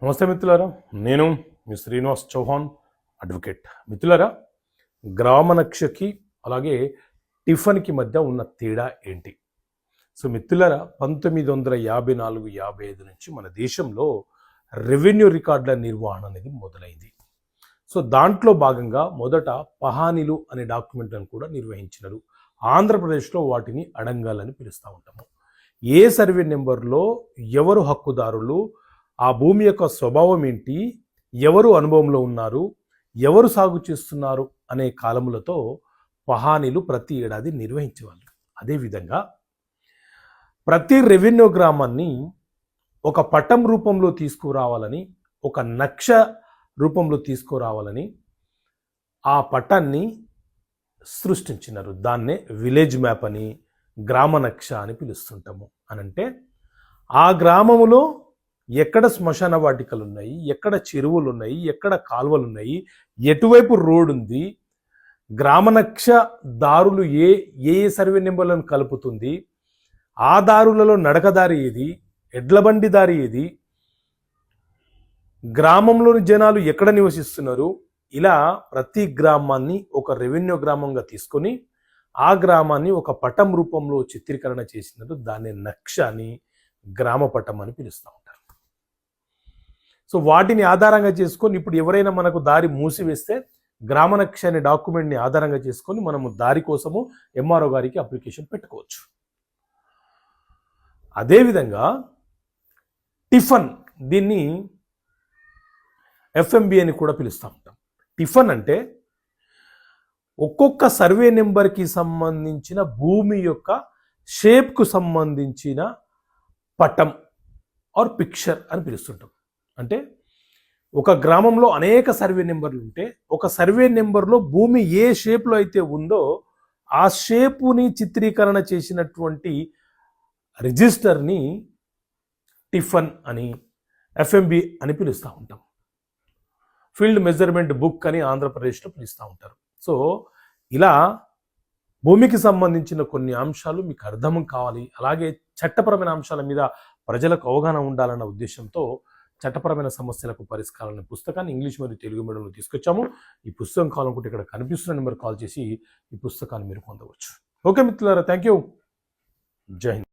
నమస్తే మిత్రులారా, నేను మీ శ్రీనివాస్ చౌహాన్ అడ్వకేట్. మిత్రులారా, గ్రామనక్షకి అలాగే టిఫన్కి మధ్య ఉన్న తేడా ఏంటి? సో మిత్రులారా, 1954-55 నుంచి మన దేశంలో రెవెన్యూ రికార్డుల నిర్వహణ అనేది మొదలైంది. సో దాంట్లో భాగంగా మొదట పహానీలు అనే డాక్యుమెంట్లను కూడా నిర్వహించినారు. ఆంధ్రప్రదేశ్లో వాటిని అడంగాలని పిలుస్తూ ఉంటాము. ఏ సర్వే నెంబర్లో ఎవరు హక్కుదారులు, ఆ భూమి యొక్క స్వభావం ఏంటి, ఎవరు అనుభవంలో ఉన్నారు, ఎవరు సాగు చేస్తున్నారు అనే కాలములతో పహానీలు ప్రతి ఏడాది నిర్వహించేవాళ్ళు. అదేవిధంగా ప్రతి రెవెన్యూ గ్రామాన్ని ఒక పటం రూపంలో తీసుకురావాలని, ఒక నక్ష రూపంలో తీసుకురావాలని ఆ పటాన్ని సృష్టించినారు. దాన్నే విలేజ్ మ్యాప్ అని, గ్రామ నక్ష అని పిలుస్తుంటాము. అనంటే ఆ గ్రామములో ఎక్కడ శ్మశాన వాటికలు ఉన్నాయి, ఎక్కడ చెరువులు ఉన్నాయి, ఎక్కడ కాలువలు ఉన్నాయి, ఎటువైపు రోడ్ ఉంది, గ్రామనక్ష దారులు ఏ ఏ సర్వే నెంబర్లను కలుపుతుంది, ఆ దారులలో నడకదారి ఏది, ఎడ్లబండి దారి ఏది, గ్రామంలోని జనాలు ఎక్కడ నివసిస్తున్నారు, ఇలా ప్రతి గ్రామాన్ని ఒక రెవెన్యూ గ్రామంగా తీసుకొని ఆ గ్రామాన్ని ఒక పటం రూపంలో చిత్రీకరణ చేసినట్టు దాన్ని నక్ష అని, గ్రామ పటం అని పిలుస్తూ ఉంటారు. సో వాటిని ఆధారంగా చేసుకొని ఇప్పుడు ఎవరైనా మనకు దారి మూసివేస్తే గ్రామనక్ష అనే డాక్యుమెంట్ని ఆధారంగా చేసుకొని మనము దారి కోసము ఎంఆర్ఓ గారికి అప్లికేషన్ పెట్టుకోవచ్చు. అదేవిధంగా టిఫన్, దీన్ని ఎఫ్ఎంబి అని కూడా పిలుస్తూ ఉంటాం. టిఫన్ అంటే ఒక్కొక్క సర్వే నెంబర్కి సంబంధించిన భూమి యొక్క షేప్కు సంబంధించిన పటం ఆర్ పిక్చర్ అని పిలుస్తుంటాం. అంటే ఒక గ్రామంలో అనేక సర్వే నెంబర్లు ఉంటే ఒక సర్వే నెంబర్లో భూమి ఏ షేప్లో అయితే ఉందో ఆ షేపుని చిత్రీకరణ చేసినటువంటి రిజిస్టర్ని టిఫన్ అని, ఎఫ్ఎంబి అని పిలుస్తూ ఉంటాం. ఫీల్డ్ మెజర్మెంట్ బుక్ అని ఆంధ్రప్రదేశ్లో పిలుస్తూ ఉంటారు. సో ఇలా భూమికి సంబంధించిన కొన్ని అంశాలు మీకు అర్థం కావాలి, అలాగే చట్టపరమైన అంశాల మీద ప్రజలకు అవగాహన ఉండాలన్న ఉద్దేశంతో చట్టపరమైన సమస్యలకు పరిష్కారాన్ని పుస్తకాన్ని ఇంగ్లీష్ మరియు తెలుగు మీడియంలో తీసుకొచ్చాము. ఈ పుస్తకం కావాలనుకుంటే ఇక్కడ కనిపిస్తున్న నెంబర్ కాల్ చేసి ఈ పుస్తకాన్ని మీరు పొందవచ్చు. ఓకే మిత్రులారా, థ్యాంక్ యూ. జై హింద్.